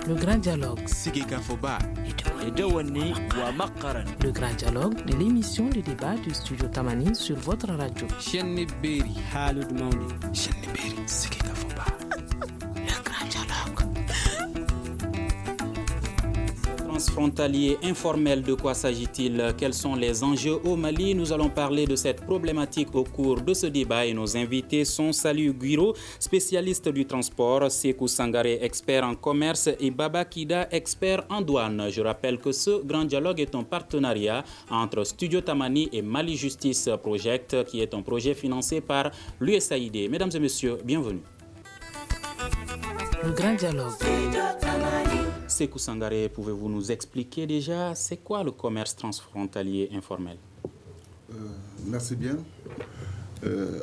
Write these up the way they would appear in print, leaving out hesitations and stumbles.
Le grand dialogue. Le grand dialogue de l'émission de débat du studio Tamani sur votre radio. Transfrontalier informel, de quoi s'agit-il? Quels sont les enjeux au Mali? Nous allons parler de cette problématique au cours de ce débat et nos invités sont Saliou Guiro, spécialiste du transport, Sékou Sangaré, expert en commerce et Baba Kida, expert en douane. Je rappelle que ce grand dialogue est un partenariat entre Studio Tamani et Mali Justice Project, qui est un projet financé par l'USAID. Mesdames et messieurs, bienvenue. Le grand dialogue. Sékou Sangaré, pouvez-vous nous expliquer déjà c'est quoi le commerce transfrontalier informel? Merci bien.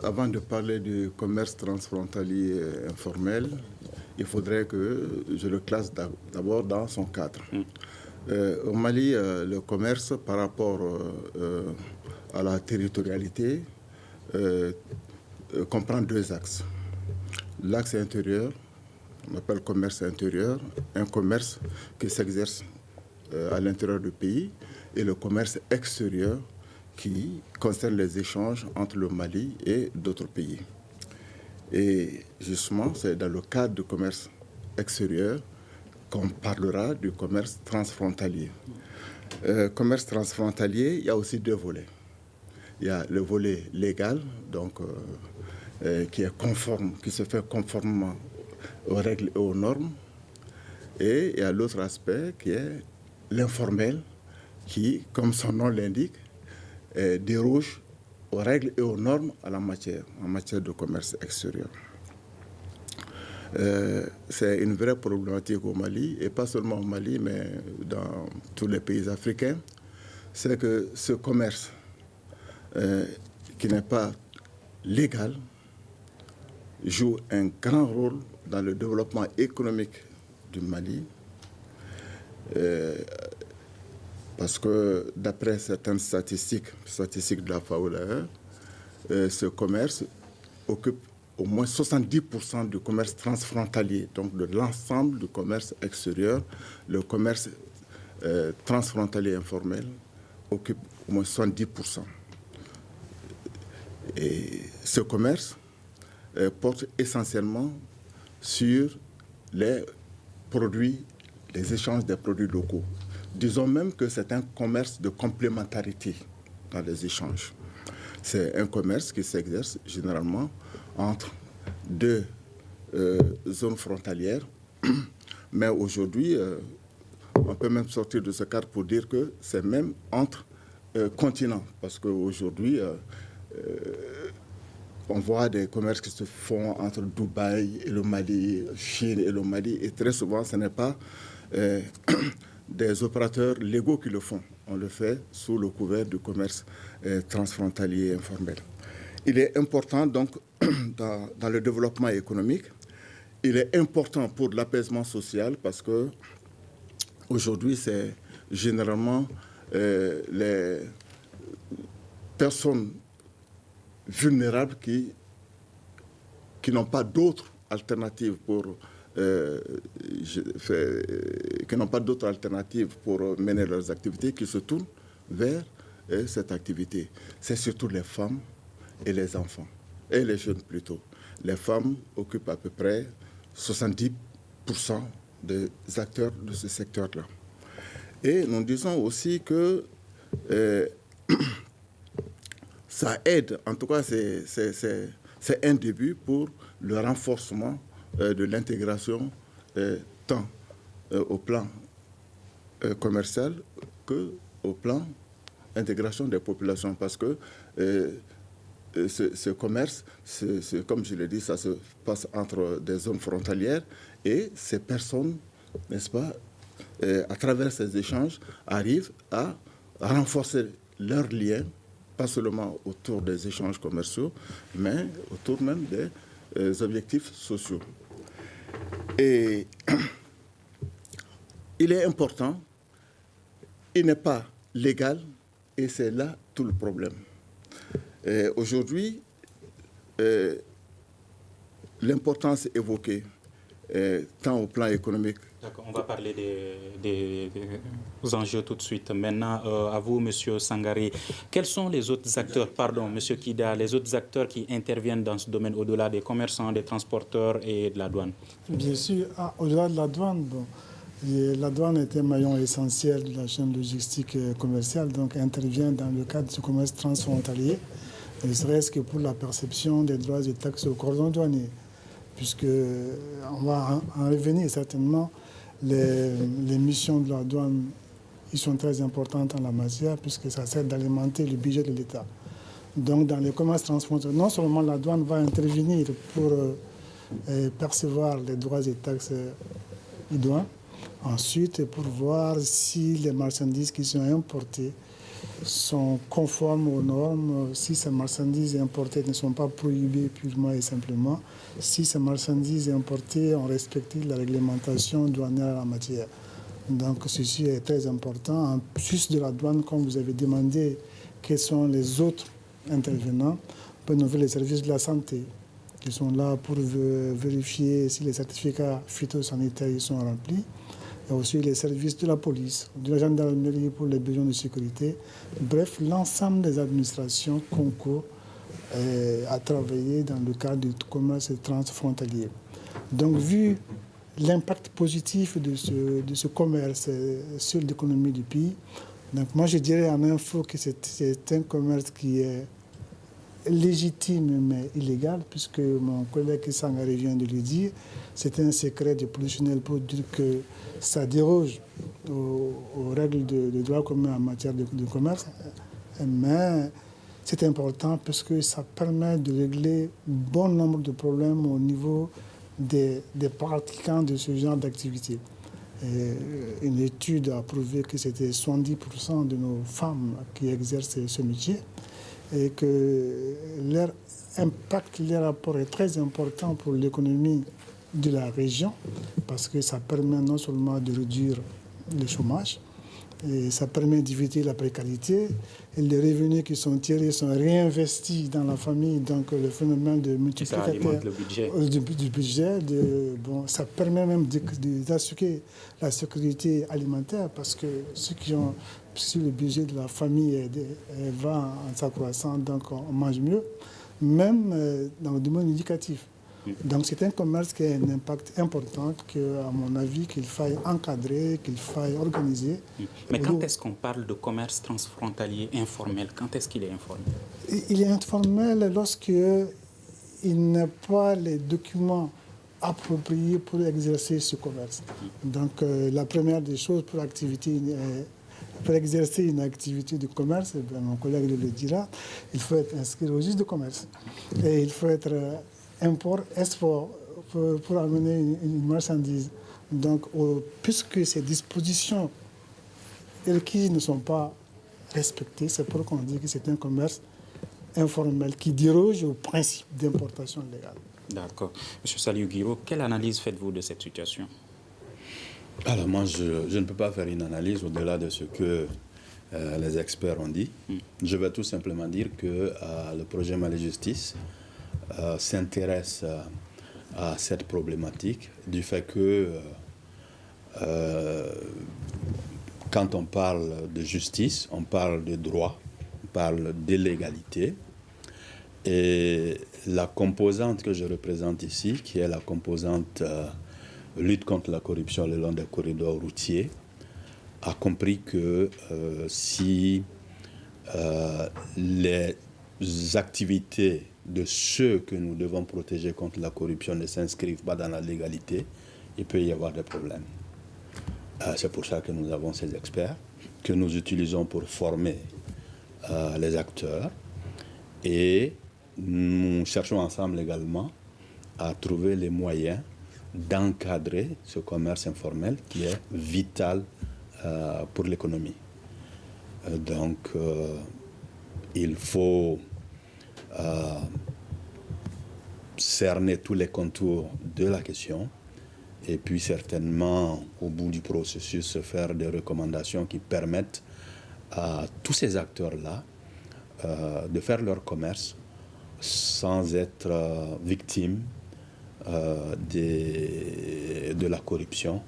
Avant de parler du commerce transfrontalier informel, il faudrait que je le classe d'abord dans son cadre. Au Mali, le commerce par rapport à la territorialité comprend deux axes. L'axe intérieur, on appelle commerce intérieur, un commerce qui s'exerce à l'intérieur du pays, et le commerce extérieur qui concerne les échanges entre le Mali et d'autres pays. Et justement, c'est dans le cadre du commerce extérieur qu'on parlera du commerce transfrontalier. Commerce transfrontalier, il y a aussi deux volets. Il y a le volet légal, donc qui est conforme, qui se fait conformément aux règles et aux normes, et il y a l'autre aspect qui est l'informel, qui, comme son nom l'indique, déroge aux règles et aux normes en matière de commerce extérieur. C'est une vraie problématique au Mali, et pas seulement au Mali, mais dans tous les pays africains. C'est que ce commerce qui n'est pas légal joue un grand rôle dans le développement économique du Mali, parce que d'après certaines statistiques de la FAO, ce commerce occupe au moins 70% du commerce transfrontalier, donc de l'ensemble du commerce extérieur. Le commerce transfrontalier informel occupe au moins 70%. Et ce commerce porte essentiellement sur les produits, les échanges des produits locaux. Disons même que c'est un commerce de complémentarité dans les échanges. C'est un commerce qui s'exerce généralement entre deux zones frontalières, mais aujourd'hui, on peut même sortir de ce cadre pour dire que c'est même entre continents, parce qu'aujourd'hui, on voit des commerces qui se font entre Dubaï et le Mali, Chine et le Mali, et très souvent, ce n'est pas des opérateurs légaux qui le font. On le fait sous le couvert du commerce transfrontalier informel. Il est important, donc, dans le développement économique, il est important pour l'apaisement social, parce que aujourd'hui, c'est généralement les personnes vulnérables qui n'ont pas d'autres alternatives pour mener leurs activités, qui se tournent vers cette activité. C'est surtout les femmes et les enfants, et les jeunes plutôt. Les femmes occupent à peu près 70% des acteurs de ce secteur-là. Et nous disons aussi que ça aide, en tout cas c'est un début pour le renforcement de l'intégration tant au plan commercial qu'au plan intégration des populations, parce que ce commerce, comme je l'ai dit, ça se passe entre des zones frontalières, et ces personnes, n'est-ce pas, à travers ces échanges, arrivent à renforcer leurs liens, pas seulement autour des échanges commerciaux, mais autour même des objectifs sociaux. Et il est important, il n'est pas légal, et c'est là tout le problème. Aujourd'hui, l'importance évoquée tant au plan économique. D'accord, on va parler des enjeux tout de suite. Maintenant, à vous, M. Sangaré, quels sont les autres acteurs, pardon, M. Kida, les autres acteurs qui interviennent dans ce domaine au-delà des commerçants, des transporteurs et de la douane? Bien sûr, au-delà de la douane, la douane est un maillon essentiel de la chaîne logistique commerciale, donc intervient dans le cadre du commerce transfrontalier, ne serait-ce que pour la perception des droits et taxes au cordon douanier, puisque on va en revenir certainement. Les missions de la douane ils sont très importantes en la matière puisque ça sert d'alimenter le budget de l'État. Donc dans les commerces transfrontaliers, non seulement la douane va intervenir pour percevoir les droits et taxes idoines, ensuite pour voir si les marchandises qui sont importées sont conformes aux normes, si ces marchandises importées ne sont pas prohibées purement et simplement, si ces marchandises importées ont respecté la réglementation douanière en la matière. Donc ceci est très important. En plus de la douane, comme vous avez demandé, quels sont les autres intervenants, on peut nommer les services de la santé qui sont là pour vérifier si les certificats phytosanitaires sont remplis. Il y a aussi les services de la police, de la gendarmerie pour les besoins de sécurité. Bref, l'ensemble des administrations concourent à travailler dans le cadre du commerce transfrontalier. Donc, vu l'impact positif de ce commerce sur l'économie du pays, donc moi je dirais en info que c'est un commerce qui est légitime mais illégal, puisque mon collègue Sangaré vient de le dire, c'est un secret de professionnel pour dire que ça déroge aux règles de droit commun en matière de commerce, mais c'est important parce que ça permet de régler bon nombre de problèmes au niveau des pratiquants de ce genre d'activité. Une étude a prouvé que c'était 70% de nos femmes qui exercent ce métier et que leur impact, leur apport est très important pour l'économie de la région parce que ça permet non seulement de réduire le chômage, et ça permet d'éviter la précarité et les revenus qui sont tirés sont réinvestis dans la famille, donc le phénomène de multiplicateur du budget, ça permet même d'assurer la sécurité alimentaire parce que si le budget de la famille va en s'accroissant, donc on mange mieux, même dans le domaine éducatif. Donc c'est un commerce qui a un impact important à mon avis, qu'il faille encadrer, qu'il faille organiser. Mais quand est-ce qu'on parle de commerce transfrontalier informel? Quand est-ce qu'il est informel? Il est informel lorsqu'il n'a pas les documents appropriés pour exercer ce commerce. Donc la première des choses pour exercer une activité de commerce, mon collègue le dira, il faut être inscrit au registre de commerce. Et il faut être import-export pour amener une marchandise. Donc, puisque ces dispositions requises ne sont pas respectées, c'est pourquoi on dit que c'est un commerce informel qui déroge au principe d'importation légale. D'accord. Monsieur Saliou Guiro, quelle analyse faites-vous de cette situation? Alors moi, je ne peux pas faire une analyse au-delà de ce que les experts ont dit. Je vais tout simplement dire que le projet Mali Justice s'intéresse à cette problématique du fait que quand on parle de justice, on parle de droit, on parle d'illégalité. Et la composante que je représente ici, qui est la composante lutte contre la corruption le long des corridors routiers, a compris que si les activités de ceux que nous devons protéger contre la corruption ne s'inscrivent pas dans la légalité, il peut y avoir des problèmes. C'est pour ça que nous avons ces experts, que nous utilisons pour former les acteurs. Et nous cherchons ensemble également à trouver les moyens d'encadrer ce commerce informel qui est vital pour l'économie. Donc, il faut cerner tous les contours de la question et puis certainement, au bout du processus, faire des recommandations qui permettent à tous ces acteurs-là de faire leur commerce sans être victimes des de la corruption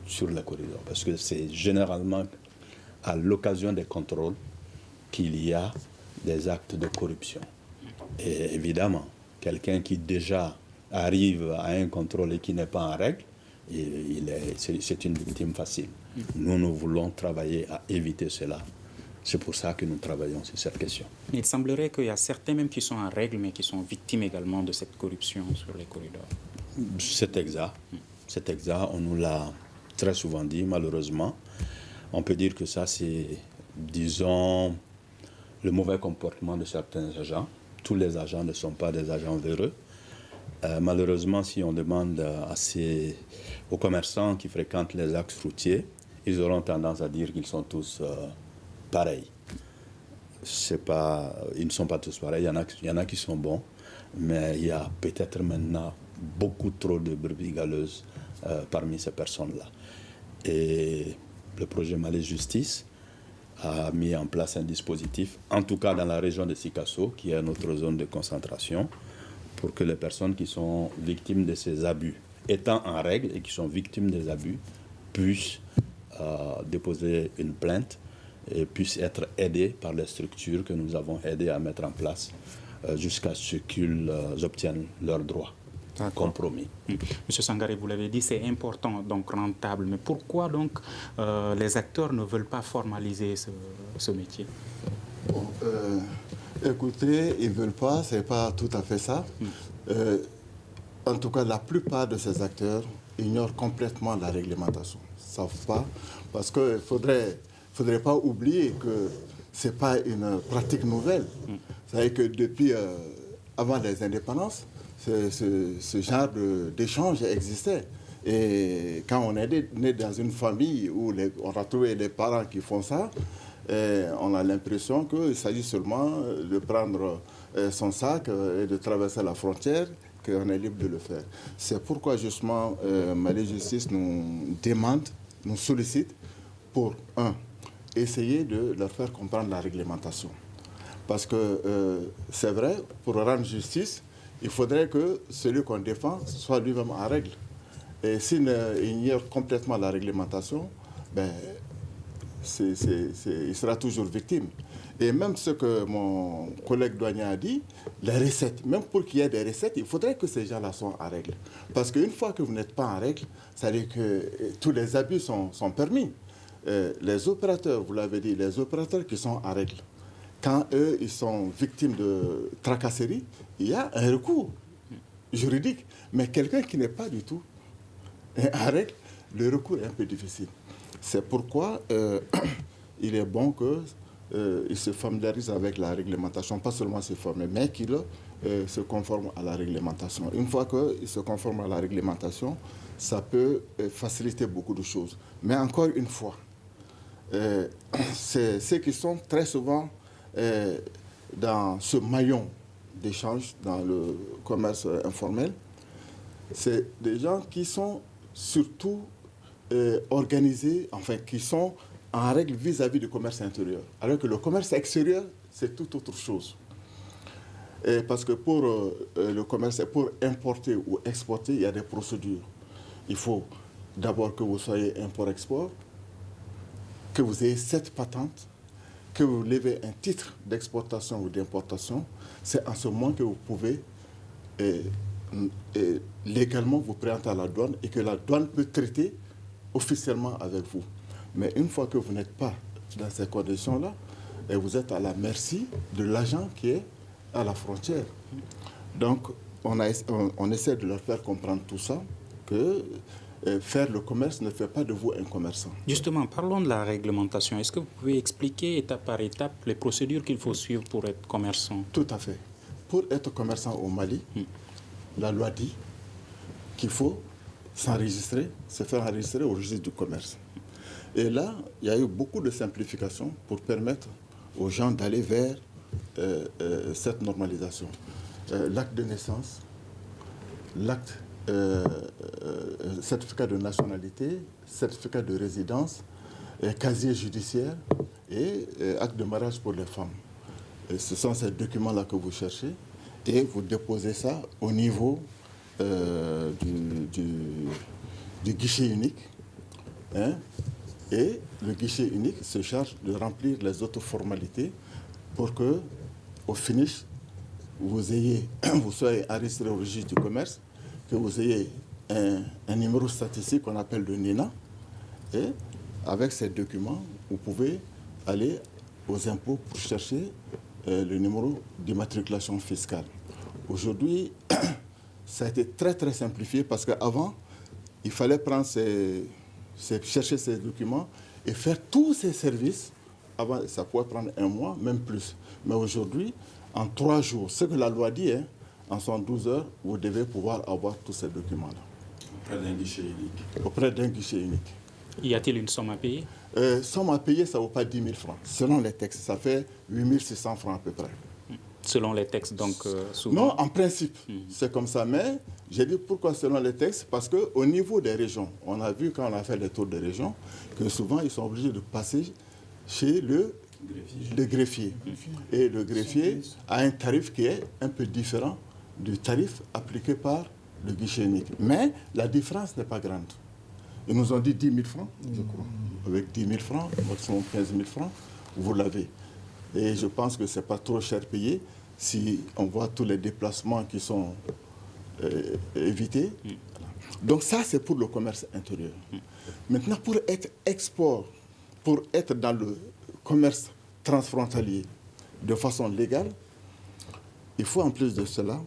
sur les corridors. Parce que c'est généralement à l'occasion des contrôles qu'il y a des actes de corruption. Et évidemment, quelqu'un qui déjà arrive à un contrôle et qui n'est pas en règle, c'est une victime facile. Nous voulons travailler à éviter cela. C'est pour ça que nous travaillons sur cette question. Il semblerait qu'il y a certains même qui sont en règle, mais qui sont victimes également de cette corruption sur les corridors. C'est exact. C'est exact. On nous l'a très souvent dit, malheureusement. On peut dire que ça, c'est, disons, le mauvais comportement de certains agents. Tous les agents ne sont pas des agents véreux. Malheureusement, si on demande aux commerçants qui fréquentent les axes routiers, ils auront tendance à dire qu'ils sont tous pareils. Ils ne sont pas tous pareils. Il y en a qui sont bons, mais il y a peut-être maintenant beaucoup trop de brebis galeuses parmi ces personnes-là. Et le projet Mali Justice a mis en place un dispositif, en tout cas dans la région de Sikasso, qui est notre zone de concentration, pour que les personnes qui sont victimes de ces abus, étant en règle et qui sont victimes des abus, puissent déposer une plainte et puissent être aidées par les structures que nous avons aidées à mettre en place jusqu'à ce qu'ils obtiennent leurs droits. Compromis. Monsieur Sangaré, vous l'avez dit, c'est important, donc rentable. Mais pourquoi donc les acteurs ne veulent pas formaliser ce métier? Bon, écoutez, ils ne veulent pas, ce n'est pas tout à fait ça. En tout cas, la plupart de ces acteurs ignorent complètement la réglementation. Ils ne savent pas, parce qu'il ne faudrait pas oublier que ce n'est pas une pratique nouvelle. Vous savez que depuis avant les indépendances, ce genre d'échange existait. Et quand on est né dans une famille où on a trouvé des parents qui font ça, on a l'impression qu'il s'agit seulement de prendre son sac et de traverser la frontière, qu'on est libre de le faire. C'est pourquoi justement Mali Justice nous demande, nous sollicite pour, essayer de leur faire comprendre la réglementation. Parce que c'est vrai, pour rendre justice, il faudrait que celui qu'on défend soit lui-même en règle. Et s'il ignore complètement la réglementation, il sera toujours victime. Et même ce que mon collègue douanier a dit, les recettes, même pour qu'il y ait des recettes, il faudrait que ces gens-là soient en règle. Parce qu'une fois que vous n'êtes pas en règle, ça veut dire que tous les abus sont permis. Les opérateurs, vous l'avez dit, les opérateurs qui sont en règle, quand eux, ils sont victimes de tracasseries, il y a un recours juridique. Mais quelqu'un qui n'est pas du tout en règle, le recours est un peu difficile. C'est pourquoi il est bon qu'il se familiarise avec la réglementation, pas seulement se former, mais qu'il se conforme à la réglementation. Une fois qu'il se conforme à la réglementation, ça peut faciliter beaucoup de choses. Mais encore une fois, c'est ceux qui sont très souvent dans ce maillon d'échange dans le commerce informel, c'est des gens qui sont surtout organisés, enfin qui sont en règle vis-à-vis du commerce intérieur. Alors que le commerce extérieur, c'est tout autre chose. Parce que pour le commerce, pour importer ou exporter, il y a des procédures. Il faut d'abord que vous soyez import-export, que vous ayez 7 patentes, que vous levez un titre d'exportation ou d'importation. C'est en ce moment que vous pouvez légalement vous présenter à la douane et que la douane peut traiter officiellement avec vous. Mais une fois que vous n'êtes pas dans ces conditions-là, vous êtes à la merci de l'agent qui est à la frontière. Donc, on essaie de leur faire comprendre tout ça, que faire le commerce ne fait pas de vous un commerçant. Justement, parlons de la réglementation. Est-ce que vous pouvez expliquer étape par étape les procédures qu'il faut suivre pour être commerçant? Tout à fait. Pour être commerçant au Mali, la loi dit qu'il faut s'enregistrer, se faire enregistrer au registre du commerce. Et là, il y a eu beaucoup de simplifications pour permettre aux gens d'aller vers cette normalisation. L'acte de naissance, l'acte certificat de nationalité, certificat de résidence, casier judiciaire et acte de mariage pour les femmes. Et ce sont ces documents-là que vous cherchez et vous déposez ça au niveau du guichet unique. Hein, et le guichet unique se charge de remplir les autres formalités pour que, au finish, vous soyez enregistré au registre du commerce, que vous ayez un numéro statistique qu'on appelle le NINA. Et avec ces documents, vous pouvez aller aux impôts pour chercher le numéro d'immatriculation fiscale. Aujourd'hui, ça a été très très simplifié parce qu'avant, il fallait chercher ces documents et faire tous ces services. Avant, ça pouvait prendre un mois, même plus. Mais aujourd'hui, en 3 jours, ce que la loi dit, hein, en 112 heures, vous devez pouvoir avoir tous ces documents-là. Auprès d'un guichet unique. Auprès d'un guichet unique. Y a-t-il une somme à payer? Somme à payer, ça ne vaut pas 10 000 francs. Selon les textes, ça fait 8 600 francs à peu près. Selon les textes, donc souvent... Non, en principe, c'est comme ça. Mais j'ai dit pourquoi selon les textes? Parce qu'au niveau des régions, on a vu quand on a fait les tours des régions, que souvent ils sont obligés de passer chez le greffier. Et le greffier a un tarif qui est un peu différent du tarif appliqué par le guichet unique. Mais la différence n'est pas grande. Ils nous ont dit 10 000 francs, je crois. Avec 10 000 francs, maximum 15 000 francs, vous l'avez. Et je pense que ce n'est pas trop cher payé si on voit tous les déplacements qui sont évités. Donc ça, c'est pour le commerce intérieur. Maintenant, pour être export, pour être dans le commerce transfrontalier de façon légale, il faut en plus de cela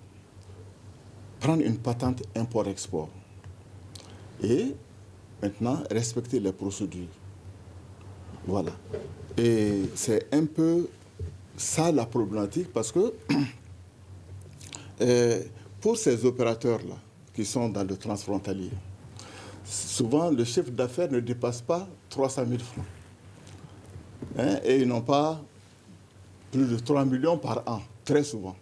prendre une patente import-export. Et maintenant, respecter les procédures. Voilà. Et c'est un peu ça la problématique parce que pour ces opérateurs-là qui sont dans le transfrontalier, souvent le chiffre d'affaires ne dépasse pas 300 000 francs. Hein, et ils n'ont pas plus de 3 millions par an, très souvent.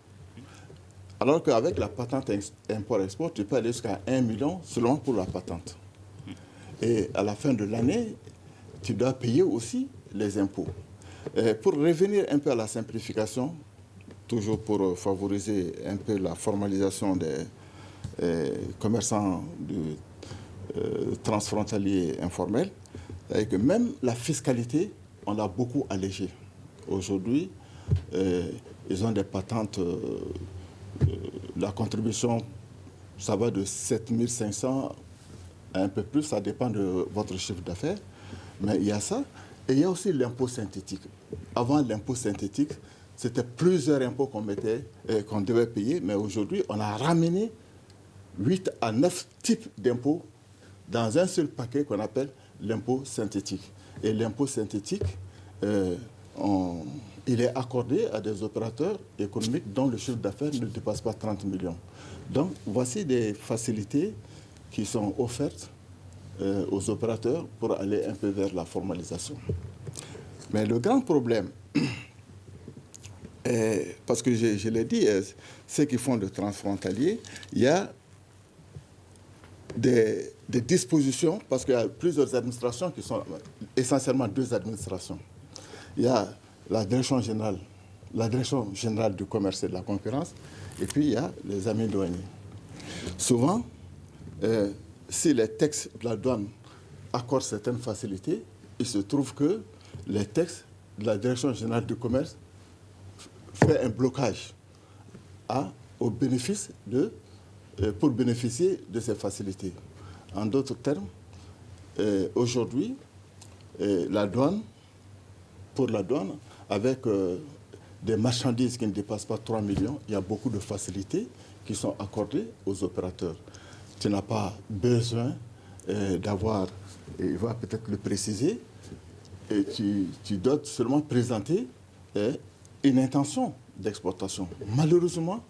Alors qu'avec la patente import-export, tu peux aller jusqu'à 1 million seulement pour la patente. Et à la fin de l'année, tu dois payer aussi les impôts. Pour revenir un peu à la simplification, toujours pour favoriser un peu la formalisation des commerçants transfrontaliers informels, c'est que même la fiscalité, on l'a beaucoup allégée. Aujourd'hui, ils ont des patentes, la contribution, ça va de 7 500 à un peu plus, ça dépend de votre chiffre d'affaires. Mais il y a ça. Et il y a aussi l'impôt synthétique. Avant l'impôt synthétique, c'était plusieurs impôts qu'on devait payer, mais aujourd'hui, on a ramené 8 à 9 types d'impôts dans un seul paquet qu'on appelle l'impôt synthétique. Et l'impôt synthétique, il est accordé à des opérateurs économiques dont le chiffre d'affaires ne dépasse pas 30 millions. Donc, voici des facilités qui sont offertes aux opérateurs pour aller un peu vers la formalisation. Mais le grand problème, parce que je l'ai dit, ceux qui font le transfrontalier, il y a des dispositions, parce qu'il y a plusieurs administrations qui sont essentiellement 2 administrations. Il y a la direction générale du commerce et de la concurrence, et puis il y a les amis douaniers. Souvent, si les textes de la douane accordent certaines facilités, il se trouve que les textes de la direction générale du commerce font un blocage pour bénéficier de ces facilités. En d'autres termes, aujourd'hui, pour la douane, avec des marchandises qui ne dépassent pas 3 millions, il y a beaucoup de facilités qui sont accordées aux opérateurs. Tu n'as pas besoin d'avoir, et il va peut-être le préciser, et tu dois seulement présenter une intention d'exportation. Malheureusement,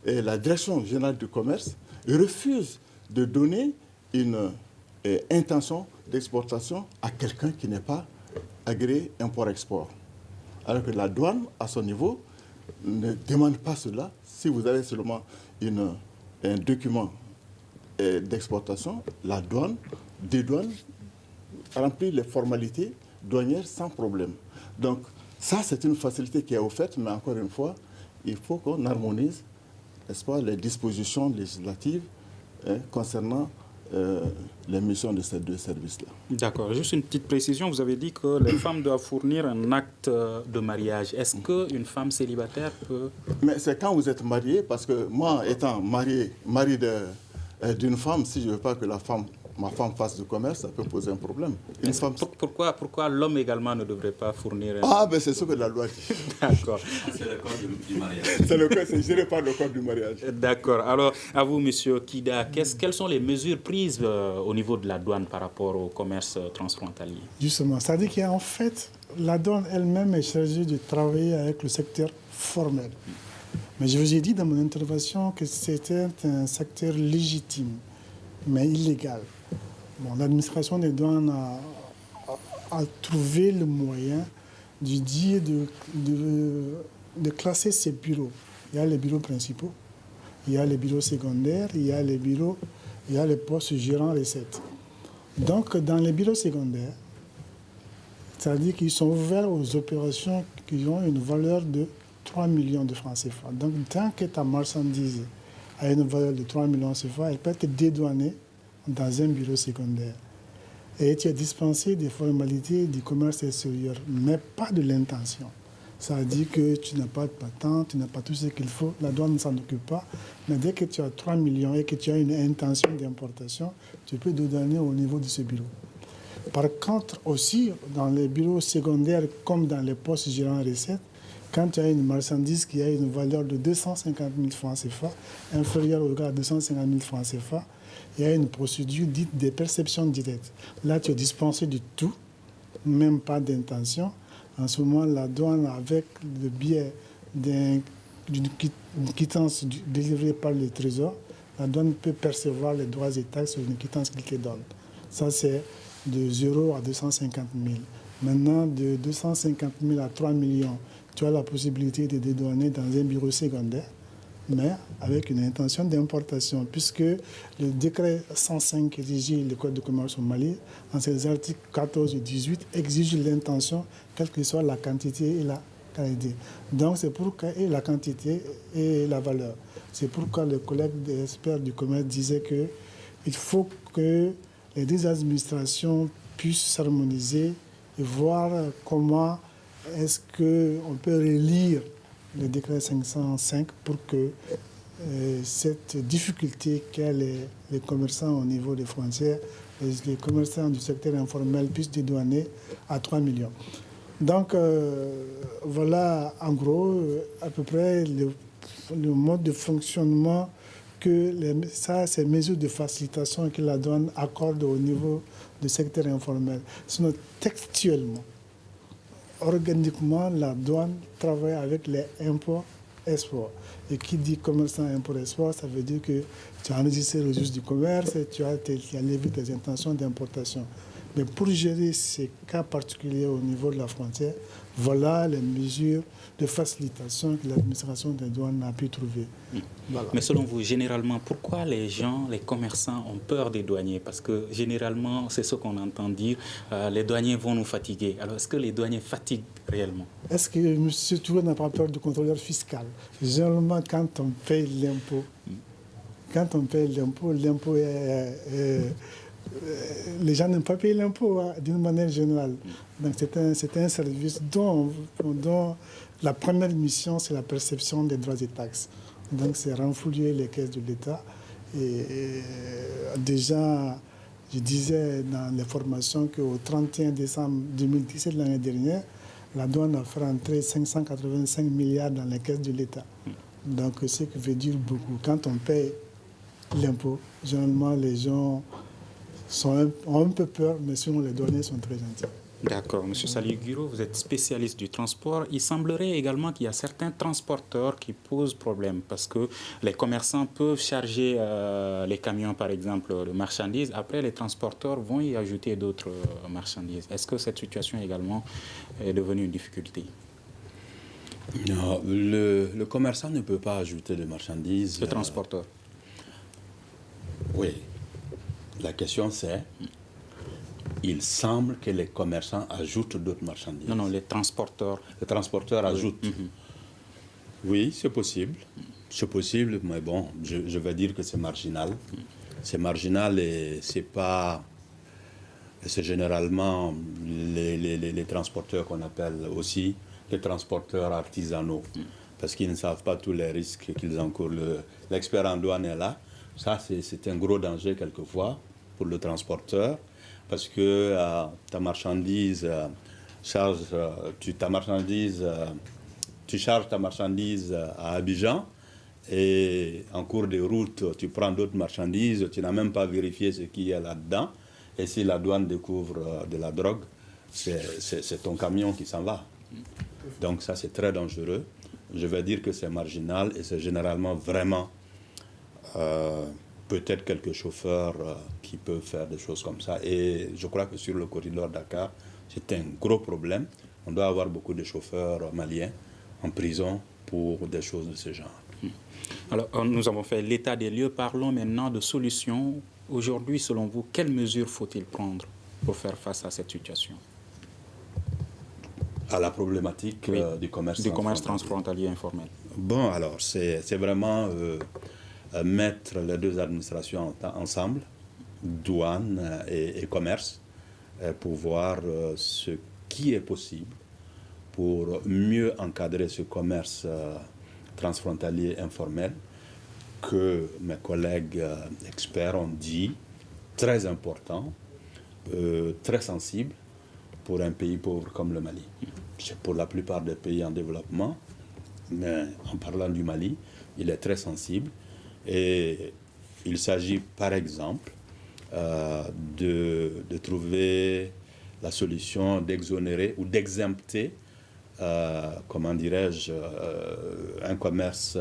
la direction générale du commerce refuse de donner une intention d'exportation à quelqu'un qui n'est pas agréé import-export. Alors que la douane, à son niveau, ne demande pas cela. Si vous avez seulement un document d'exportation, la douane dédouane, remplit les formalités douanières sans problème. Donc, ça, c'est une facilité qui est offerte, mais encore une fois, il faut qu'on harmonise, n'est-ce pas, les dispositions législatives concernant les missions de ces deux services-là. D'accord. Juste une petite précision. Vous avez dit que les femmes doivent fournir un acte de mariage. Est-ce qu'une femme célibataire peut... Mais c'est quand vous êtes marié, parce que moi, étant mari d'une femme, si je ne veux pas que ma femme fasse du commerce, ça peut poser un problème. Pourquoi l'homme également ne devrait pas fournir un... Ah, ben c'est ce que la loi dit. D'accord. C'est le code du mariage. C'est géré par le code du mariage. D'accord. Alors, à vous, Monsieur Kida, quelles sont les mesures prises au niveau de la douane par rapport au commerce transfrontalier? Justement, c'est-à-dire qu'en fait, la douane elle-même est chargée de travailler avec le secteur formel. Mais je vous ai dit dans mon intervention que c'était un secteur légitime, mais illégal. Bon, l'administration des douanes a trouvé le moyen de classer ces bureaux. Il y a les bureaux principaux, il y a les bureaux secondaires, il y a les postes gérants recettes. Donc, dans les bureaux secondaires, c'est-à-dire qu'ils sont ouverts aux opérations qui ont une valeur de 3 millions de francs CFA. Donc, tant que ta marchandise a une valeur de 3 millions de CFA, elle peut être dédouanée dans un bureau secondaire. Et tu es dispensé des formalités du commerce extérieur, mais pas de l'intention. Ça veut dire que tu n'as pas de patente, tu n'as pas tout ce qu'il faut, la douane ne s'en occupe pas. Mais dès que tu as 3 millions et que tu as une intention d'importation, tu peux dédouaner au niveau de ce bureau. Par contre, aussi, dans les bureaux secondaires comme dans les postes gérants recettes, quand tu as une marchandise qui a une valeur de 250 000 francs CFA, inférieure au à 250 000 francs CFA, il y a une procédure dite de perception directe. Là, tu es dispensé de tout, même pas d'intention. En ce moment, la douane, avec le biais d'une quittance délivrée par le Trésor, la douane peut percevoir les droits et taxes sur une quittance qu'il te donne. Ça, c'est de 0 à 250 000. Maintenant, de 250 000 à 3 millions, tu as la possibilité de dédouaner dans un bureau secondaire, mais avec une intention d'importation, puisque le décret 105 qui régit le Code de commerce au Mali, en ses articles 14 et 18, exige l'intention, quelle que soit la quantité et la qualité. Donc, c'est pourquoi et la quantité et la valeur. C'est pourquoi le collègue des experts du commerce disait qu'il faut que les deux administrations puissent s'harmoniser et voir comment est-ce qu'on peut relire le décret 505 pour que cette difficulté qu'ont les commerçants au niveau des frontières, les commerçants du secteur informel puissent dédouaner à 3 millions. Donc, voilà en gros à peu près le mode de fonctionnement que ces mesures de facilitation que la douane accorde au niveau du secteur informel. Sinon, textuellement, organiquement, la douane travaille avec les impôts-exports. Et qui dit commerçant import-export, ça veut dire que tu as enregistré le registre du commerce et tu as levé tes intentions d'importation. Mais pour gérer ces cas particuliers au niveau de la frontière, voilà les mesures de facilitation que l'administration des douanes a pu trouver. Voilà. Mais selon vous, généralement, pourquoi les commerçants ont peur des douaniers? Parce que généralement, c'est ce qu'on entend dire, les douaniers vont nous fatiguer. Alors, est-ce que les douaniers fatiguent réellement? Est-ce que M. Touré n'a pas peur du contrôleur fiscal? Généralement, quand on paye l'impôt, l'impôt est... les gens n'aiment pas payer l'impôt d'une manière générale. Donc c'est un service dont la première mission, c'est la perception des droits et taxes. Donc c'est renflouer les caisses de l'État. Et déjà, je disais dans les formations qu'au 31 décembre 2017, l'année dernière, la douane a fait entrer 585 milliards dans les caisses de l'État. Donc ce qui veut dire beaucoup. Quand on paye l'impôt, généralement les gens ont un peu peur, mais sinon les douaniers sont très gentils. D'accord. Monsieur Saliou Guiro, vous êtes spécialiste du transport. Il semblerait également qu'il y a certains transporteurs qui posent problème parce que les commerçants peuvent charger les camions, par exemple, de marchandises. Après, les transporteurs vont y ajouter d'autres marchandises. Est-ce que cette situation également est devenue une difficulté? Non, le commerçant ne peut pas ajouter de marchandises. Le transporteur? Oui. La question c'est... Il semble que les commerçants ajoutent d'autres marchandises. Non, les transporteurs. Les transporteurs ajoutent. Oui, c'est possible. C'est possible, mais bon, je vais dire que c'est marginal. C'est marginal et c'est pas... C'est généralement les transporteurs qu'on appelle aussi les transporteurs artisanaux, parce qu'ils ne savent pas tous les risques qu'ils encourent. L'expert en douane est là. Ça, c'est un gros danger quelquefois pour le transporteur, parce que ta marchandise, tu charges ta marchandise à Abidjan, et en cours de route, tu prends d'autres marchandises, tu n'as même pas vérifié ce qu'il y a là-dedans. Et si la douane découvre de la drogue, c'est ton camion qui s'en va. Donc ça, c'est très dangereux. Je vais dire que c'est marginal et c'est généralement vraiment peut-être quelques chauffeurs qui peuvent faire des choses comme ça. Et je crois que sur le corridor Dakar, c'est un gros problème. On doit avoir beaucoup de chauffeurs maliens en prison pour des choses de ce genre. Alors, nous avons fait l'état des lieux. Parlons maintenant de solutions. Aujourd'hui, selon vous, quelles mesures faut-il prendre pour faire face à cette situation? À la problématique du commerce transfrontalier informel. Bon, alors, c'est vraiment mettre les deux administrations ensemble, douane et commerce, pour voir ce qui est possible pour mieux encadrer ce commerce transfrontalier informel que mes collègues experts ont dit, très important, très sensible pour un pays pauvre comme le Mali. C'est pour la plupart des pays en développement, mais en parlant du Mali, il est très sensible. Et il s'agit par exemple de trouver la solution d'exonérer ou d'exempter, comment dirais-je, un commerce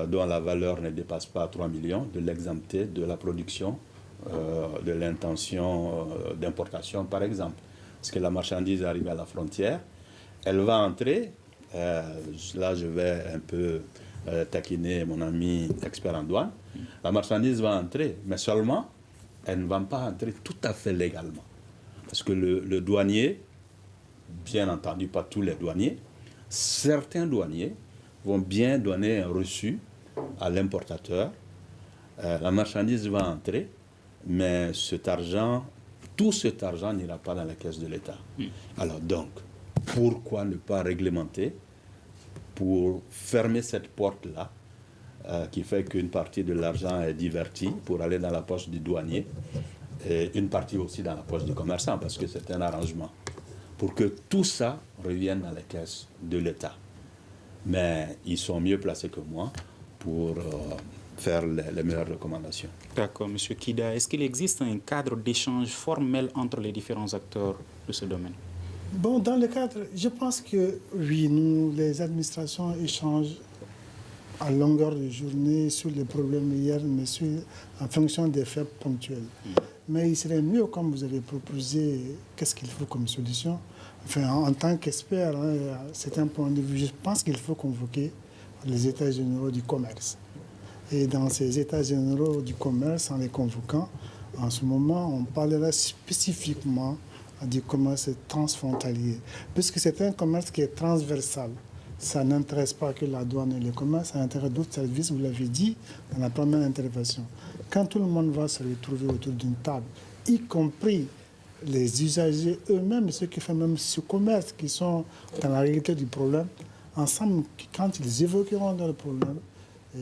dont la valeur ne dépasse pas 3 millions, de l'exempter de la production de l'intention d'importation, par exemple. Parce que la marchandise arrive à la frontière, elle va entrer, là je vais un peu taquiner mon ami expert en douane, la marchandise va entrer, mais seulement elle ne va pas entrer tout à fait légalement. Parce que le douanier, bien entendu pas tous les douaniers, certains douaniers vont bien donner un reçu à l'importateur. La marchandise va entrer, mais tout cet argent n'ira pas dans la caisse de l'État. Alors donc, pourquoi ne pas réglementer pour fermer cette porte-là, qui fait qu'une partie de l'argent est divertie pour aller dans la poche du douanier, et une partie aussi dans la poche du commerçant, parce que c'est un arrangement, pour que tout ça revienne dans les caisses de l'État. Mais ils sont mieux placés que moi pour faire les meilleures recommandations. D'accord, M. Kida. Est-ce qu'il existe un cadre d'échange formel entre les différents acteurs de ce domaine? Bon, dans le cadre, je pense que oui, nous, les administrations échangent à longueur de journée sur les problèmes hier, mais en fonction des faits ponctuels. Mais il serait mieux, comme vous avez proposé, qu'est-ce qu'il faut comme solution. Enfin, en tant qu'expert, c'est un point de vue, je pense qu'il faut convoquer les États généraux du commerce. Et dans ces États généraux du commerce, en les convoquant, en ce moment, on parlera spécifiquement du commerce transfrontalier, puisque c'est un commerce qui est transversal. Ça n'intéresse pas que la douane et le commerce, ça intéresse d'autres services, vous l'avez dit dans la première intervention. Quand tout le monde va se retrouver autour d'une table, y compris les usagers eux-mêmes, ceux qui font même ce commerce, qui sont dans la réalité du problème, ensemble, quand ils évoqueront dans le problème,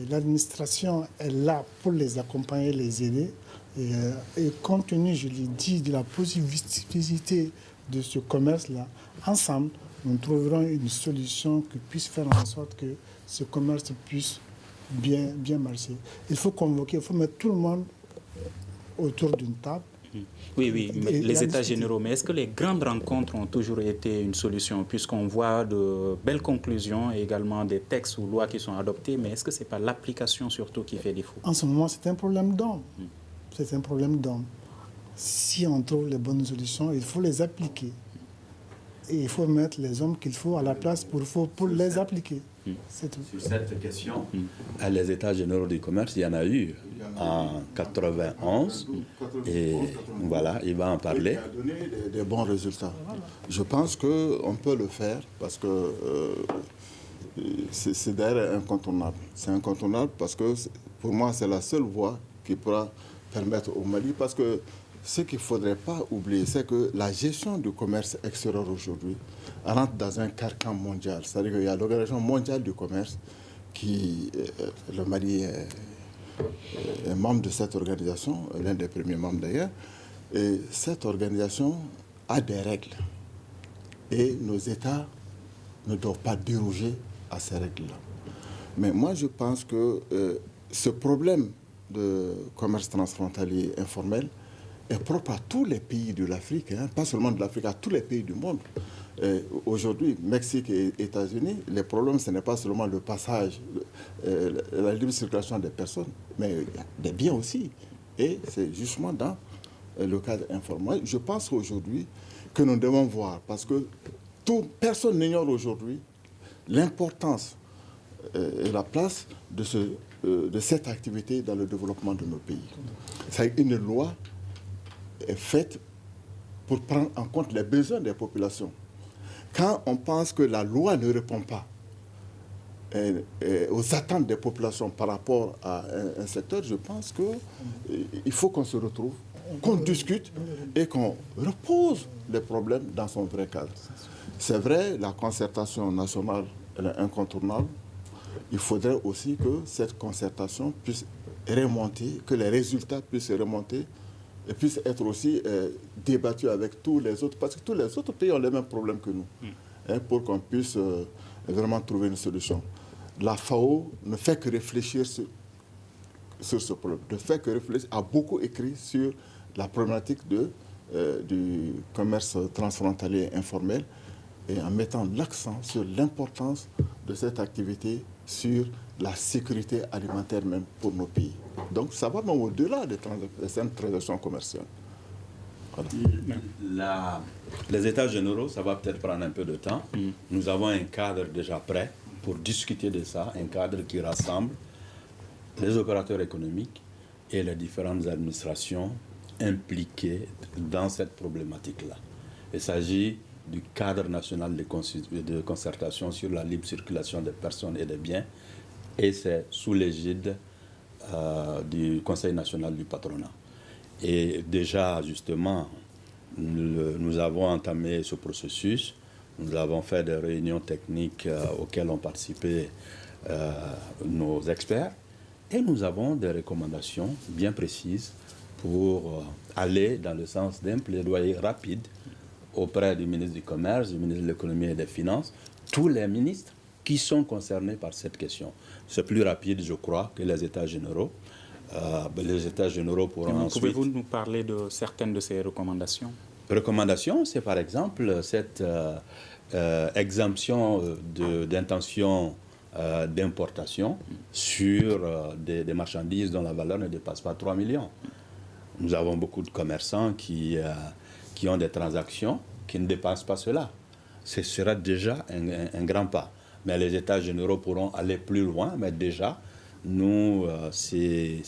l'administration est là pour les accompagner, les aider. Et compte tenu, je l'ai dit, de la positivité de ce commerce-là, ensemble, nous trouverons une solution qui puisse faire en sorte que ce commerce puisse bien marcher. Il faut convoquer, il faut mettre tout le monde autour d'une table. Oui, les États généraux. Mais est-ce que les grandes rencontres ont toujours été une solution, puisqu'on voit de belles conclusions et également des textes ou lois qui sont adoptés, mais est-ce que ce n'est pas l'application surtout qui fait défaut? En ce moment, c'est un problème d'homme. C'est un problème d'homme. Si on trouve les bonnes solutions, il faut les appliquer. Et il faut mettre les hommes qu'il faut à la place pour les appliquer. C'est tout. Sur cette question, les États généraux du commerce, il y en a eu en 91. Et voilà, il va en parler. Il a donné des bons résultats. Je pense qu'on peut le faire parce que c'est d'ailleurs incontournable. C'est incontournable parce que pour moi, c'est la seule voie qui pourra permettre au Mali, parce que ce qu'il ne faudrait pas oublier, c'est que la gestion du commerce extérieur aujourd'hui rentre dans un carcan mondial. C'est-à-dire qu'il y a l'Organisation mondiale du commerce, le Mali est membre de cette organisation, l'un des premiers membres d'ailleurs, et cette organisation a des règles. Et nos États ne doivent pas déroger à ces règles-là. Mais moi, je pense que ce problème de commerce transfrontalier informel est propre à tous les pays de l'Afrique, hein, pas seulement de l'Afrique, à tous les pays du monde. Aujourd'hui, Mexique et États-Unis, les problèmes, ce n'est pas seulement le passage, la libre circulation des personnes, mais il y a des biens aussi. Et c'est justement dans le cadre informel. Je pense aujourd'hui que nous devons voir, parce que personne n'ignore aujourd'hui l'importance et la place de cette activité dans le développement de nos pays. C'est une loi est faite pour prendre en compte les besoins des populations. Quand on pense que la loi ne répond pas aux attentes des populations par rapport à un secteur, je pense qu'il faut qu'on se retrouve, qu'on discute et qu'on repose les problèmes dans son vrai cadre. C'est vrai, la concertation nationale elle est incontournable. Il faudrait aussi que cette concertation puisse remonter, que les résultats puissent remonter et puissent être aussi débattus avec tous les autres, parce que tous les autres pays ont les mêmes problèmes que nous, hein, pour qu'on puisse vraiment trouver une solution. La FAO ne fait que réfléchir sur ce problème, ne fait que réfléchir, a beaucoup écrit sur la problématique du commerce transfrontalier informel et en mettant l'accent sur l'importance de cette activité sur la sécurité alimentaire même pour nos pays. Donc ça va même au-delà des transactions commerciales. Voilà. Les états généraux, ça va peut-être prendre un peu de temps. Nous avons un cadre déjà prêt pour discuter de ça, un cadre qui rassemble les opérateurs économiques et les différentes administrations impliquées dans cette problématique-là. Il s'agit du cadre national de concertation sur la libre circulation des personnes et des biens, et c'est sous l'égide du Conseil national du patronat. Et déjà, justement, nous avons entamé ce processus, nous avons fait des réunions techniques auxquelles ont participé nos experts, et nous avons des recommandations bien précises pour aller dans le sens d'un plaidoyer rapide auprès du ministre du Commerce, du ministre de l'Économie et des Finances, tous les ministres qui sont concernés par cette question. C'est plus rapide, je crois, que les États généraux. Les États généraux pourront ensuite... Pouvez-vous nous parler de certaines de ces recommandations? Recommandations, c'est par exemple cette exemption d'intention d'importation sur des marchandises dont la valeur ne dépasse pas 3 millions. Nous avons beaucoup de commerçants qui ont des transactions qui ne dépassent pas cela. Ce sera déjà un grand pas. Mais les États généraux pourront aller plus loin, mais déjà, nous, ces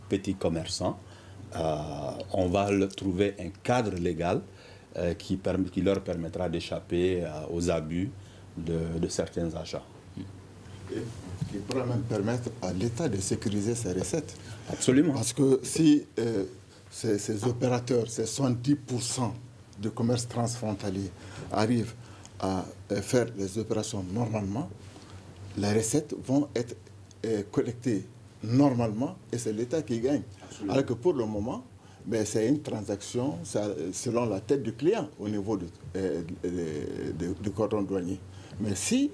petits commerçants, on va leur trouver un cadre légal qui leur permettra d'échapper aux abus de certains achats. Et qui pourra même permettre à l'État de sécuriser ses recettes. Absolument. Parce que si ces opérateurs, ces 70% de commerce transfrontalier arrivent à faire les opérations normalement, les recettes vont être collectées normalement et c'est l'État qui gagne. Absolument. Alors que pour le moment, c'est une transaction selon la tête du client au niveau du cordon douanier. Mais si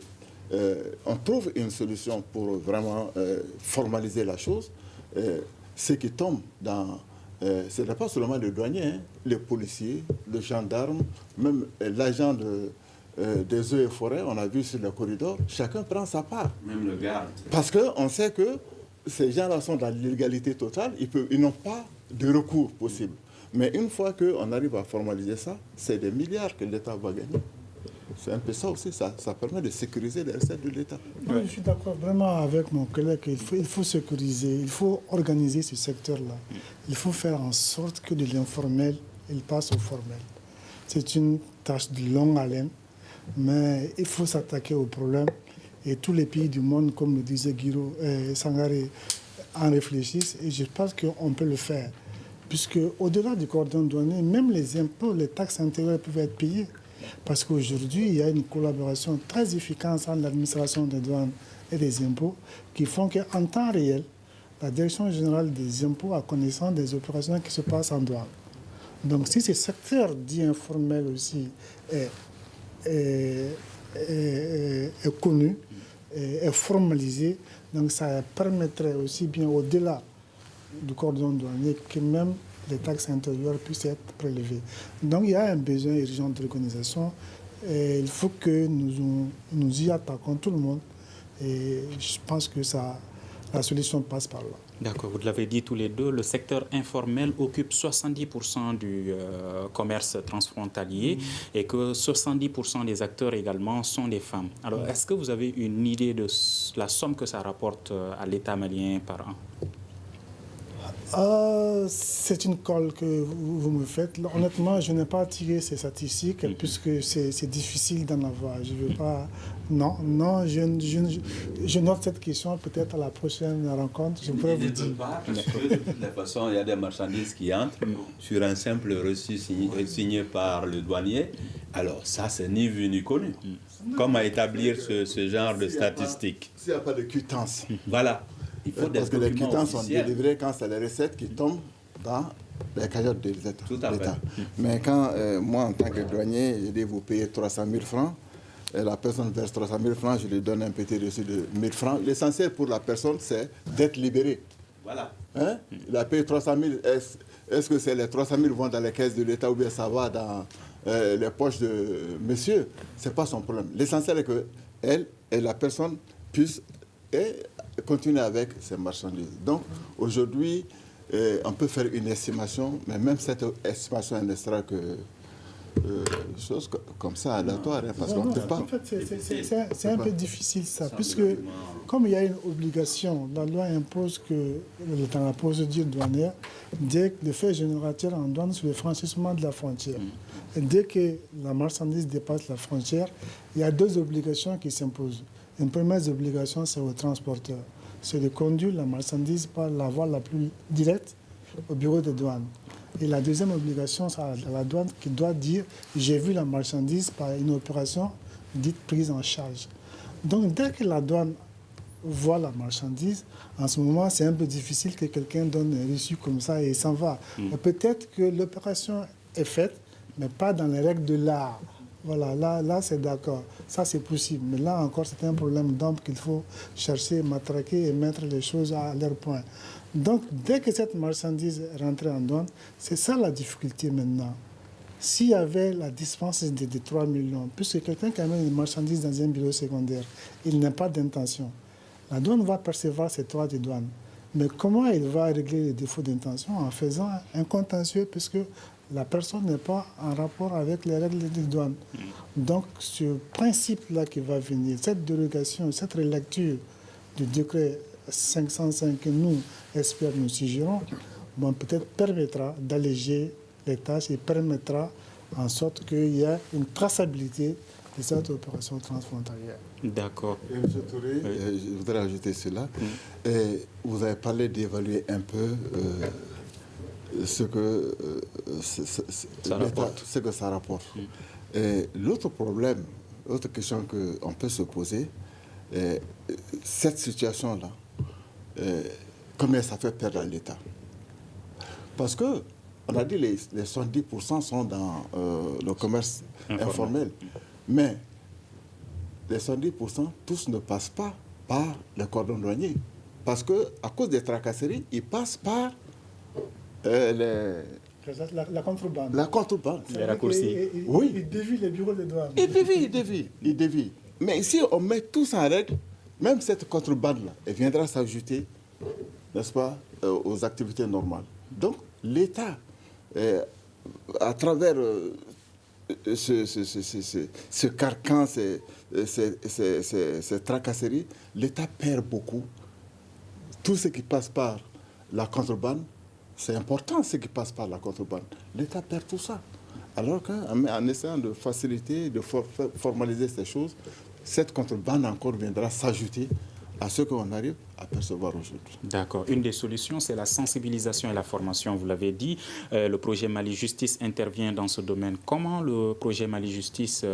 on trouve une solution pour vraiment formaliser la chose, ceux qui tombent dans... ce n'est pas seulement les douaniers, hein, les policiers, les gendarmes, même l'agent des eaux et forêts, on a vu sur le corridor, chacun prend sa part. Même le garde. Parce qu'on sait que ces gens-là sont dans l'illégalité totale, ils n'ont pas de recours possible. Mais une fois qu'on arrive à formaliser ça, c'est des milliards que l'État va gagner. C'est un peu ça aussi, ça permet de sécuriser les recettes de l'État. Oui, je suis d'accord vraiment avec mon collègue. Il faut sécuriser, il faut organiser ce secteur-là. Il faut faire en sorte que de l'informel, il passe au formel. C'est une tâche de longue haleine, mais il faut s'attaquer au problème. Et tous les pays du monde, comme le disait Guiro Sangaré, en réfléchissent et je pense qu'on peut le faire. Puisque au-delà du cordon douanier, même les impôts, les taxes intérieures peuvent être payées. Parce qu'aujourd'hui, il y a une collaboration très efficace entre l'administration des douanes et des impôts qui font qu'en temps réel, la Direction générale des impôts a connaissance des opérations qui se passent en douane. Donc si ce secteur dit informel aussi est connu, est formalisé, donc ça permettrait aussi bien au-delà du cordon douanier que même les taxes intérieures puissent être prélevées. Donc il y a un besoin urgent de l'organisation et il faut que nous y attaquons tout le monde et je pense que la solution passe par là. D'accord, vous l'avez dit tous les deux, le secteur informel occupe 70% du commerce transfrontalier et que 70% des acteurs également sont des femmes. Alors, est-ce que vous avez une idée de la somme que ça rapporte à l'État malien par an? C'est une colle que vous me faites. Honnêtement, je n'ai pas tiré ces statistiques puisque c'est difficile d'en avoir. Je veux pas. Non, je note cette question peut-être à la prochaine rencontre. Je pourrais vous dire. De toute façon, il y a des marchandises qui entrent sur un simple reçu signé par le douanier. Alors ça, c'est ni vu ni connu. Comment établir ce genre de statistiques? S'il n'y a pas de quittance. Voilà. Il faut Parce que les quittances officiels. sont délivrées quand c'est les recettes qui tombent dans les cagnottes de l'État. Tout à fait. Mais quand moi, en tant que douanier, je dis vous payez 300 000 francs, et la personne verse 300 000 francs, je lui donne un petit reçu de 1 000 francs. L'essentiel pour la personne, c'est d'être libéré. Voilà. Hein? Il a payé 300 000. Est-ce que les 300 000 vont dans les caisses de l'État ou bien ça va dans les poches de monsieur? Ce n'est pas son problème. L'essentiel est que elle et la personne puissent continuer avec ces marchandises. Donc, aujourd'hui, on peut faire une estimation, mais même cette estimation, elle ne sera que chose comme ça, aléatoire, parce qu'on ne peut pas. En fait, c'est un peu difficile ça, puisque comme il y a une obligation, la loi impose que, dans la procédure douanière, dès que le fait générateur en douane sur le franchissement de la frontière, et dès que la marchandise dépasse la frontière, il y a deux obligations qui s'imposent. Une première obligation, c'est au transporteur. C'est de conduire la marchandise par la voie la plus directe au bureau de douane. Et la deuxième obligation, c'est à la douane qui doit dire « j'ai vu la marchandise par une opération dite prise en charge ». Donc, dès que la douane voit la marchandise, en ce moment, c'est un peu difficile que quelqu'un donne un reçu comme ça et s'en va. Peut-être que l'opération est faite, mais pas dans les règles de l'art. Voilà, là c'est d'accord. Ça, c'est possible. Mais là encore, c'est un problème d'ombre qu'il faut chercher, matraquer et mettre les choses à leur point. Donc, dès que cette marchandise est rentrée en douane, c'est ça la difficulté maintenant. S'il y avait la dispense de 3 millions, puisque quelqu'un qui amène une marchandise dans un bureau secondaire, il n'a pas d'intention. La douane va percevoir ses droits de douane. Mais comment il va régler les défauts d'intention? En faisant un contentieux, puisque la personne n'est pas en rapport avec les règles de douane. Donc, ce principe-là qui va venir, cette dérogation, cette relecture du décret 505 que nous, experts, nous suggérons, bon, peut-être permettra d'alléger les tâches et permettra en sorte qu'il y ait une traçabilité de cette opération transfrontalière. D'accord. Et M. Touré, je voudrais ajouter cela. Vous avez parlé d'évaluer un peu ce que ça rapporte. Et l'autre problème, l'autre question qu'on peut se poser, cette situation-là, combien ça fait perdre à l'État? Parce que on a dit les 70% sont dans le commerce informel. Mais les 70%, tous ne passent pas par le cordon douanier. Parce qu'à cause des tracasseries, ils passent par la contrebande. La contrebande. Les raccourcis. Oui. Ils dévient les bureaux de douane. Ils dévient. Mais si on met tout ça en règle, même cette contrebande-là, elle viendra s'ajouter, n'est-ce pas, aux activités normales. Donc, l'État, à travers ce carcan, ces tracasseries, l'État perd beaucoup. Tout ce qui passe par la contrebande, c'est important ce qui passe par la contrebande. L'État perd tout ça. Alors qu'en essayant de faciliter, de formaliser ces choses, cette contrebande encore viendra s'ajouter à ce qu'on arrive à percevoir aujourd'hui. D'accord. Une des solutions, c'est la sensibilisation et la formation. Vous l'avez dit, le projet Mali Justice intervient dans ce domaine. Comment le projet Mali Justice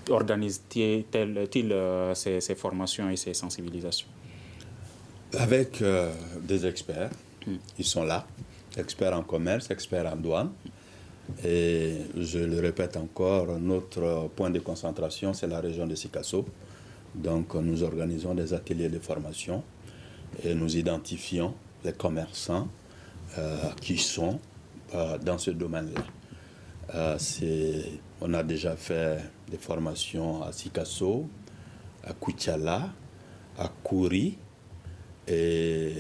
organise-t-il ces formations et ces sensibilisations? Avec des experts, ils sont là, experts en commerce, experts en douane. Et je le répète encore, notre point de concentration, c'est la région de Sikasso. Donc nous organisons des ateliers de formation et nous identifions les commerçants qui sont dans ce domaine-là. On a déjà fait des formations à Sikasso, à Koutiala, à Kouri, et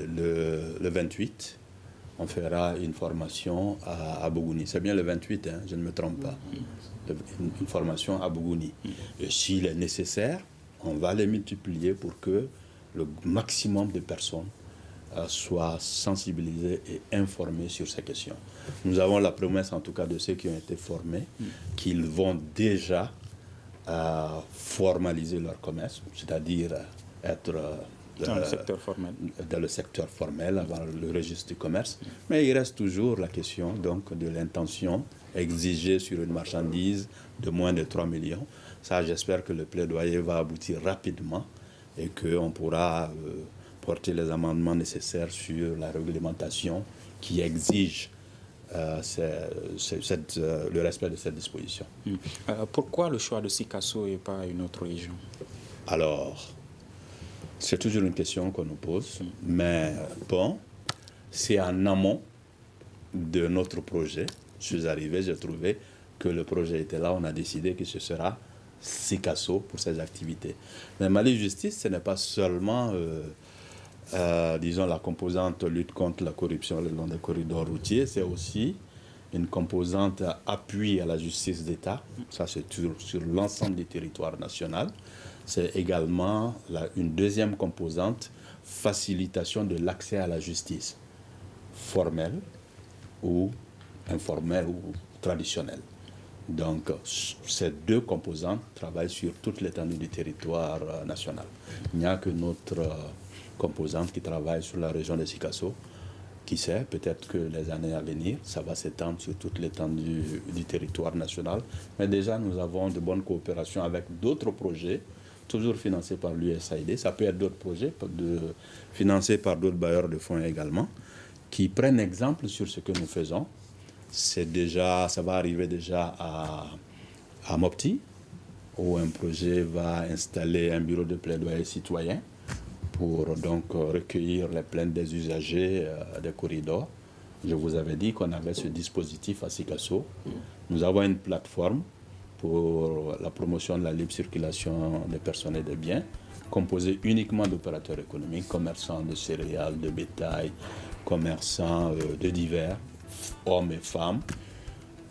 le 28, on fera une formation à Bougouni. C'est bien le 28, hein, je ne me trompe pas. Une formation à Bougouni. Et s'il est nécessaire, on va les multiplier pour que le maximum de personnes soient sensibilisées et informées sur ces questions. Nous avons la promesse, en tout cas, de ceux qui ont été formés, qu'ils vont déjà formaliser leur commerce, c'est-à-dire être dans le secteur formel. Dans le secteur formel, avant le registre du commerce. Mais il reste toujours la question donc, de l'intention exigée sur une marchandise de moins de 3 millions. Ça, j'espère que le plaidoyer va aboutir rapidement et qu'on pourra porter les amendements nécessaires sur la réglementation qui exige le respect de cette disposition. Pourquoi le choix de Sikasso et pas une autre région? Alors, c'est toujours une question qu'on nous pose, mais bon, c'est en amont de notre projet. Je suis arrivé, j'ai trouvé que le projet était là, on a décidé que ce sera Sikasso pour ses activités. Mais Mali Justice, ce n'est pas seulement, disons, la composante lutte contre la corruption le long des corridors routiers, c'est aussi une composante appui à la justice d'État, ça c'est sur l'ensemble du territoire national. C'est également une deuxième composante, facilitation de l'accès à la justice, formelle ou informelle ou traditionnelle. Donc, ces deux composantes travaillent sur toute l'étendue du territoire national. Il n'y a que notre composante qui travaille sur la région de Sikasso. Qui sait, peut-être que les années à venir, ça va s'étendre sur toute l'étendue du territoire national. Mais déjà, nous avons de bonnes coopérations avec d'autres projets, toujours financés par l'USAID. Ça peut être d'autres projets financés par d'autres bailleurs de fonds également, qui prennent exemple sur ce que nous faisons. Ça va arriver déjà à Mopti, où un projet va installer un bureau de plaidoyer citoyen pour donc recueillir les plaintes des usagers des corridors. Je vous avais dit qu'on avait ce dispositif à Sikasso. Nous avons une plateforme pour la promotion de la libre circulation des personnes et des biens, composée uniquement d'opérateurs économiques, commerçants de céréales, de bétail, commerçants de divers, hommes et femmes.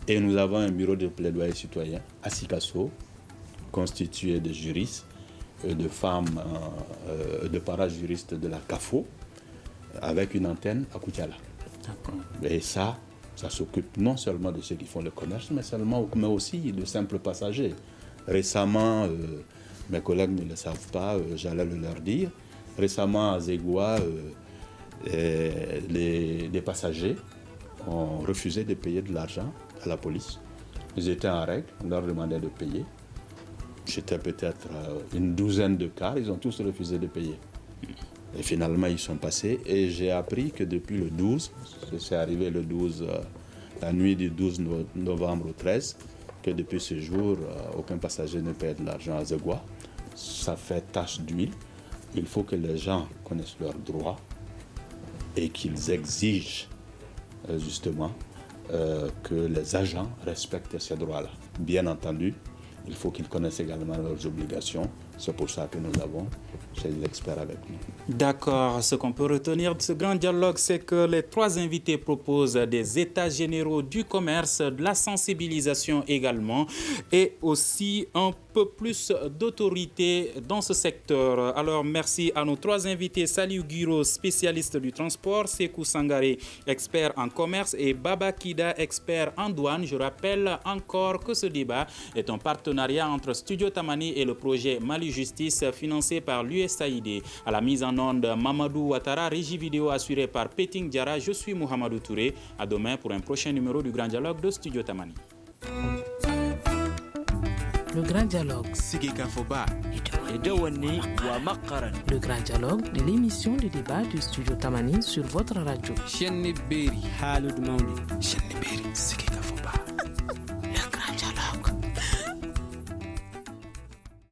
Et nous avons un bureau de plaidoyer citoyen à Sikasso, constitué de juristes, de femmes, de parajuristes de la CAFO, avec une antenne à Koutiala. Et ça s'occupe non seulement de ceux qui font le commerce, mais aussi de simples passagers. Récemment, mes collègues ne le savent pas, j'allais le leur dire, récemment à Zégoua, les passagers ont refusé de payer de l'argent à la police. Ils étaient en règle, on leur demandait de payer. C'était peut-être une douzaine de cas, ils ont tous refusé de payer. Et finalement, ils sont passés. Et j'ai appris que depuis le 12, c'est arrivé le 12, la nuit du 12 novembre au 13, que depuis ce jour, aucun passager ne paie de l'argent à Zégoua. Ça fait tache d'huile. Il faut que les gens connaissent leurs droits et qu'ils exigent justement que les agents respectent ces droits-là. Bien entendu, il faut qu'ils connaissent également leurs obligations. C'est pour ça que nous avons ces experts avec nous. D'accord. Ce qu'on peut retenir de ce grand dialogue, c'est que les trois invités proposent des états généraux du commerce, de la sensibilisation également, et aussi un peu plus d'autorité dans ce secteur. Alors, merci à nos trois invités. Saliou Guiro, spécialiste du transport, Sékou Sangaré, expert en commerce, et Baba Kida, expert en douane. Je rappelle encore que ce débat est un partenariat entre Studio Tamani et le projet Mali Justice financé par l'USAID. À la mise en onde, Mamadou Ouattara, régie vidéo assurée par Peting Diarra. Je suis Mohamedou Touré. À demain pour un prochain numéro du Grand Dialogue de Studio Tamani. Le Grand Dialogue. Le Grand Dialogue de l'émission de débat du Studio Tamani sur votre radio.